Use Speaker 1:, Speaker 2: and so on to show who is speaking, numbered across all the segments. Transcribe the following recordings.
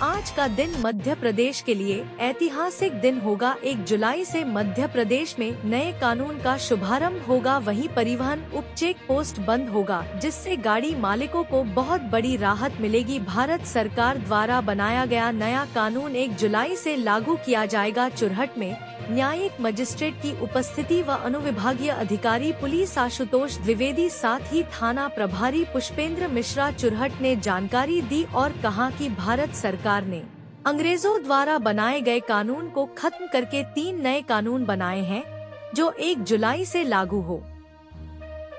Speaker 1: आज का दिन मध्य प्रदेश के लिए ऐतिहासिक दिन होगा। 1 जुलाई से मध्य प्रदेश में नए कानून का शुभारंभ होगा। वहीं परिवहन उप चेक पोस्ट बंद होगा, जिससे गाड़ी मालिकों को बहुत बड़ी राहत मिलेगी। भारत सरकार द्वारा बनाया गया नया कानून 1 जुलाई से लागू किया जाएगा। चुरहट में न्यायिक मजिस्ट्रेट की उपस्थिति व अनुविभागीय अधिकारी पुलिस आशुतोष द्विवेदी, साथ ही थाना प्रभारी पुष्पेंद्र मिश्रा चुरहट ने जानकारी दी और कहा कि भारत सरकार ने अंग्रेजों द्वारा बनाए गए कानून को खत्म करके 3 नए कानून बनाए हैं, जो 1 जुलाई से लागू हो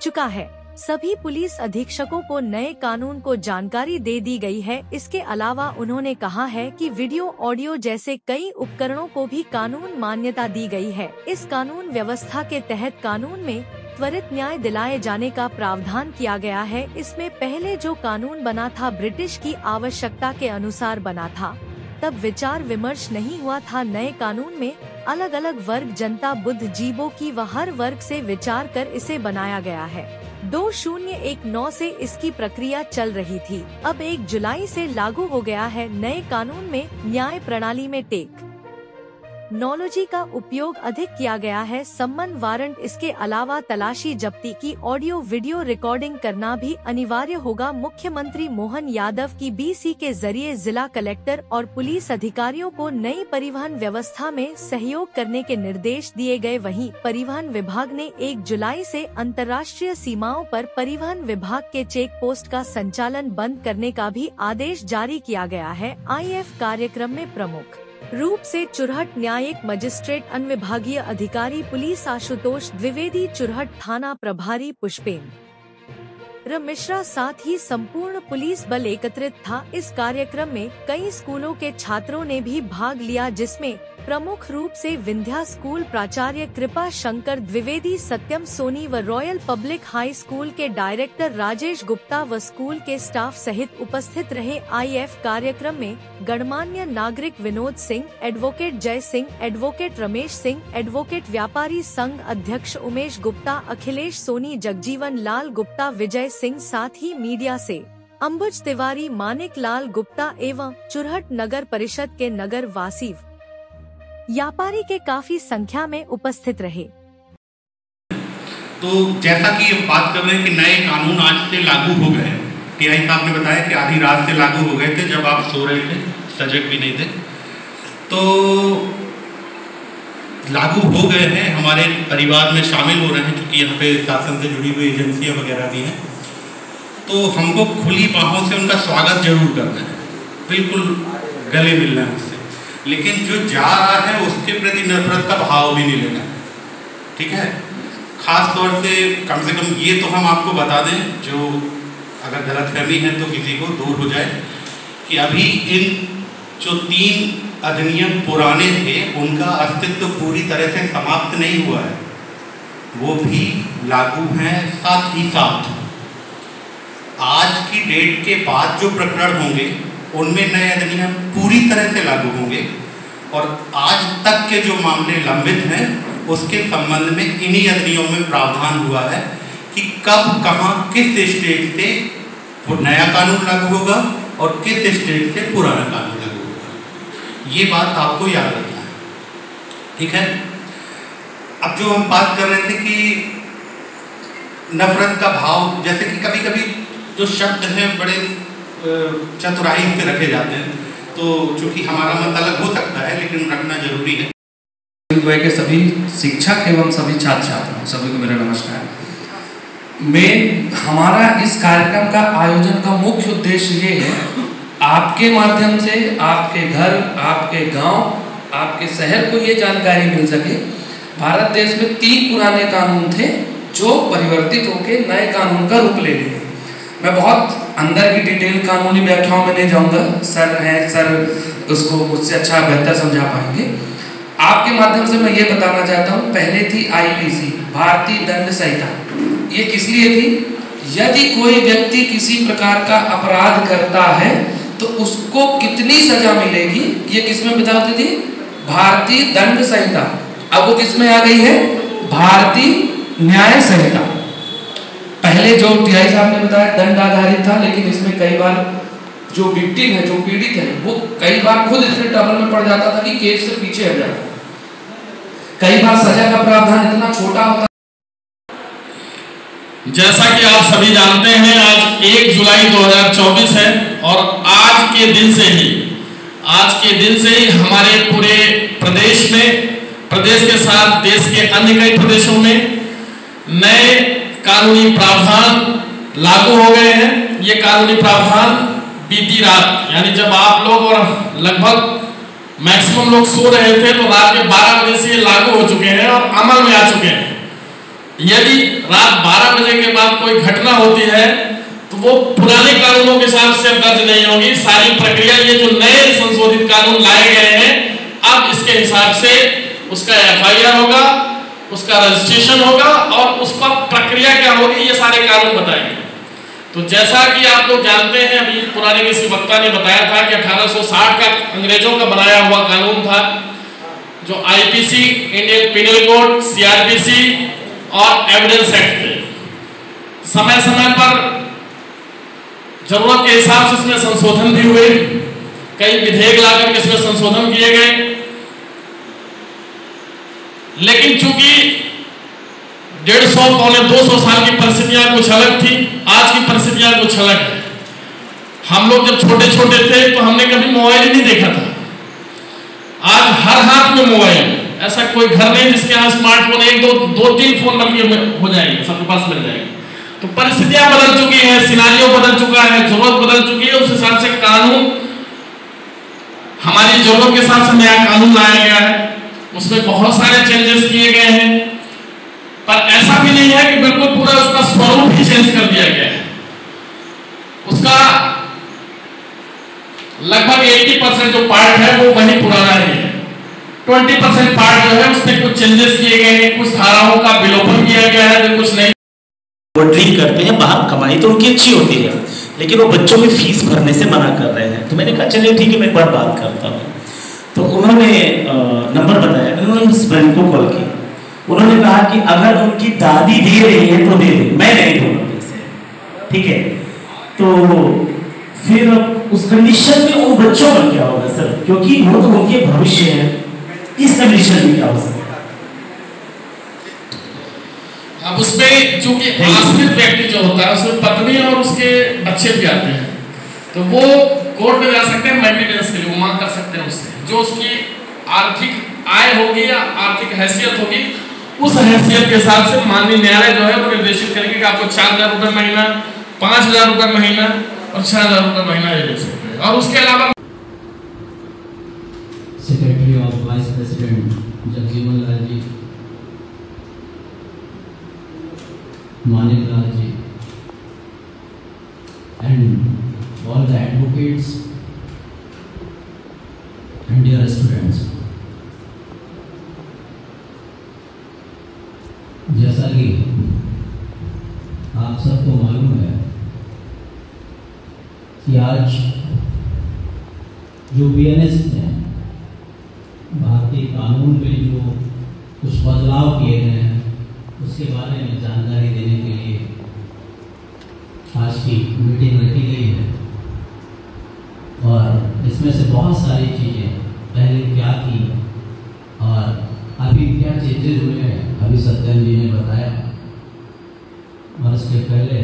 Speaker 1: चुका है। सभी पुलिस अधीक्षकों को नए कानून को जानकारी दे दी गई है। इसके अलावा उन्होंने कहा है कि वीडियो ऑडियो जैसे कई उपकरणों को भी कानून मान्यता दी गई है। इस कानून व्यवस्था के तहत कानून में त्वरित न्याय दिलाए जाने का प्रावधान किया गया है। इसमें पहले जो कानून बना था ब्रिटिश की आवश्यकता के अनुसार बना था, तब विचार विमर्श नहीं हुआ था। नए कानून में अलग अलग वर्ग, जनता, बुद्धिजीवों की व हर वर्ग से विचार कर इसे बनाया गया है। 2019 से इसकी प्रक्रिया चल रही थी, अब 1 जुलाई से लागू हो गया है। नए कानून में न्याय प्रणाली में टेक्नोलॉजी का उपयोग अधिक किया गया है। सम्मन वारंट, इसके अलावा तलाशी जब्ती की ऑडियो वीडियो रिकॉर्डिंग करना भी अनिवार्य होगा। मुख्यमंत्री मोहन यादव की BC के जरिए जिला कलेक्टर और पुलिस अधिकारियों को नई परिवहन व्यवस्था में सहयोग करने के निर्देश दिए गए। वहीं परिवहन विभाग ने 1 जुलाई से अंतर्राष्ट्रीय सीमाओं पर परिवहन विभाग के चेक पोस्ट का संचालन बंद करने का भी आदेश जारी किया गया है। IF कार्यक्रम में प्रमुख रूप से चुरहट न्यायिक मजिस्ट्रेट, अनुविभागीय अधिकारी पुलिस आशुतोष द्विवेदी, चुरहट थाना प्रभारी पुष्पेंद्र मिश्रा, साथ ही संपूर्ण पुलिस बल एकत्रित था। इस कार्यक्रम में कई स्कूलों के छात्रों ने भी भाग लिया, जिसमें प्रमुख रूप से विंध्या स्कूल प्राचार्य कृपा शंकर द्विवेदी, सत्यम सोनी व रॉयल पब्लिक हाई स्कूल के डायरेक्टर राजेश गुप्ता व स्कूल के स्टाफ सहित उपस्थित रहे। IF कार्यक्रम में गणमान्य नागरिक विनोद सिंह, एडवोकेट जय सिंह, एडवोकेट रमेश सिंह, एडवोकेट व्यापारी संघ अध्यक्ष उमेश गुप्ता, अखिलेश सोनी, जगजीवन लाल गुप्ता, विजय सिंह, साथ ही मीडिया से अंबुज तिवारी, मानिक लाल गुप्ता एवं चुरहट नगर परिषद के नगर वासी व्यापारी के काफी संख्या में उपस्थित रहे।
Speaker 2: तो जैसा कि हम बात कर रहे हैं कि नए कानून आज से लागू हो गए, TI साहब ने बताया कि आधी रात से लागू हो गए थे, जब आप सो रहे थे, सजग भी नहीं थे। तो लागू हो गए हैं, हमारे परिवार में शामिल हो रहे हैं, क्योंकि यहाँ पे शासन से जुड़ी हुई एजेंसियाँ वगैरह भी हैं। तो हमको खुली बाहों से उनका स्वागत जरूर करना है, बिल्कुल गले मिलना है उससे, लेकिन जो जा रहा है उसके प्रति नफरत का भाव भी नहीं लेना, ठीक है। खास तौर से कम ये तो हम आपको बता दें, जो अगर गलतफहमी है तो किसी को दूर हो जाए, कि अभी इन जो 3 अधिनियम पुराने थे उनका अस्तित्व पूरी तरह से समाप्त नहीं हुआ है, वो भी लागू हैं। साथ ही साथ आज की डेट के बाद जो प्रकरण होंगे उनमें नए अधिनियम पूरी तरह से लागू होंगे, और आज तक के जो मामले लंबित हैं उसके संबंध में इन्हीं अधिनियमों में प्रावधान हुआ है कि कब, कहां, किस स्टेट से वो नया कानून लागू होगा और किस स्टेट से पुराना कानून लागू होगा। ये बात आपको याद रखना है, ठीक है। अब जो हम बात कर रहे थे कि नफरत का भाव, जैसे कि कभी कभी जो शब्द हैं बड़े चतुराई से रखे जाते हैं, तो चूंकि हमारा मत अलग हो सकता है, लेकिन रखना जरूरी है।
Speaker 3: के सभी शिक्षक एवं सभी छात्र छात्राओं सभी को मेरा नमस्कार। हमारा इस कार्यक्रम का आयोजन का मुख्य उद्देश्य ये है, आपके माध्यम से आपके घर, आपके गांव, आपके शहर को ये जानकारी मिल सके। भारत देश में 3 पुराने कानून थे जो परिवर्तित होकर नए कानून का रूप ले लिए। मैं बहुत अंदर की डिटेल कानूनी व्याख्याओं में नहीं जाऊंगा, सर उसको मुझसे अच्छा बेहतर समझा पाएंगे। आपके माध्यम से मैं ये बताना चाहता हूँ, पहले थी IPC, भारतीय दंड संहिता। ये किस लिए थी? यदि कोई व्यक्ति किसी प्रकार का अपराध करता है तो उसको कितनी सजा मिलेगी, ये किसमें बताती थी? भारतीय दंड संहिता। अब वो किसमें आ गई है? भारतीय न्याय संहिता। पहले जो TI साहब ने बताया दंड आधारित था, लेकिन इसमें कई बार जो विक्टिम है, जो पीड़ित है, वो कई बार खुद इतने ट्रबल में पड़ जाता था कि केस से पीछे हट जाता। कई बार सजा का प्रावधान इतना छोटा होता।
Speaker 4: जैसा कि आप सभी जानते हैं, आज 1 जुलाई 2024 है और आज के दिन से ही हमारे पूरे प्रदेश में, प्रदेश के साथ देश के अन्य कई प्रदेशों में नए कानूनी प्रावधान लागू हो गए हैं। ये कानूनी प्रावधान बीती रात, यानी जब आप लोग और लगभग मैक्सिमम लोग सो रहे थे, तो रात के 12 बजे से लागू हो चुके हैं और अमल में आ चुके हैं। यदि रात 12 बजे के बाद कोई घटना होती है तो वो पुराने कानूनों के हिसाब से दर्ज नहीं होगी। सारी प्रक्रिया, ये जो नए संशोधित कानून लाए गए हैं, अब इसके हिसाब से उसका FIR होगा, उसका रजिस्ट्रेशन होगा और उसका प्रक्रिया क्या होगी, ये सारे कानून बताएंगे। तो जैसा कि आप लोग जानते हैं, अभी पुराने किसी वक्ता ने बताया था कि 1860 का अंग्रेजों का बनाया हुआ कानून था, जो IPC, Indian penal code, CRPC और एविडेंस एक्ट थे। समय समय पर जरूरत के हिसाब से इसमें संशोधन भी हुए, कई विधेयक लाकर के इसमें संशोधन किए गए, लेकिन चूंकि 150 पौने 200 साल की परिस्थितियां कुछ अलग थी, आज की परिस्थितियां कुछ अलग है। हम लोग जब छोटे छोटे थे तो हमने कभी मोबाइल नहीं देखा था। आज हर हाथ में मोबाइल, ऐसा कोई घर नहीं जिसके यहाँ स्मार्टफोन, 1 2 3 फोन नंबर हो जाएंगे, सबके पास मिल जाएंगे। तो परिस्थितियां बदल चुकी हैं, सिनारियो बदल चुका है, जरूरत बदल चुकी है। उस हिसाब से कानून, हमारी जरूरत के हिसाब से नया कानून लाया गया है, उसमें बहुत सारे चेंजेस किए गए हैं। पर ऐसा भी नहीं है कि बिल्कुल पूरा उसका स्वरूप ही चेंज कर दिया गया है। उसका लगभग 80% जो पार्ट है वो वही पुराना ही है। 20% पार्ट जो है उसमें कुछ चेंजेस किए गए हैं, कुछ धाराओं का विलोपन किया गया है, जो कुछ नहीं।
Speaker 5: वो ड्रीम करते हैं, बाहर कमाई तो उनकी अच्छी होती है, लेकिन वो बच्चों की फीस भरने से मना कर रहे हैं। तो मैंने कहा चलिए ठीक है, मैं एक बार बात करता हूँ। तो उन्होंने नंबर बताया, उन्होंने हस्बैंड को कॉल की। उन्होंने कहा कि अगर उनकी दादी दे रही है तो दे दे, मैं नहीं दूंगा पैसे, ठीक है। तो फिर उस कंडीशन में उन बच्चों का क्या होगा सर, क्योंकि वो तो उनके भविष्य है, इस कंडीशन में क्या हो सकता है?
Speaker 4: अब उसमें चूंकि आश्रित व्यक्ति जो होता है, उसमें पत्नी और उसके बच्चे भी आते हैं, तो वो कोर्ट में जा सकते हैं मेंटेनेंस के लिए, वो मांग कर सकते हैं उससे, जो उसकी आर्थिक आय होगी या आर्थिक हैसियत होगी, उस हैसियत के हिसाब से माननीय न्यायालय जो है वो निर्देशित करेंगे कि आपको 4000 रुपये महीना, 5000 रुपये महीना और 6000 रुपये महीना ये दे सकते हैं। और उसके अलावा
Speaker 6: secretary of vice president Jagjivan Lal ji, Manik Lal ji, and all the advocates and dear students, जैसा कि आप सबको मालूम है कि आज जो BNS ने भारतीय कानून में जो कुछ बदलाव किए गए हैं उसके बारे में जानकारी देने के लिए आज की मीटिंग रखी गई है। और इसमें से बहुत सारी चीज़ें पहले क्या थी और अभी क्या चेंजेस हुए हैं, अभी सत्यन जी ने बताया। और इसके पहले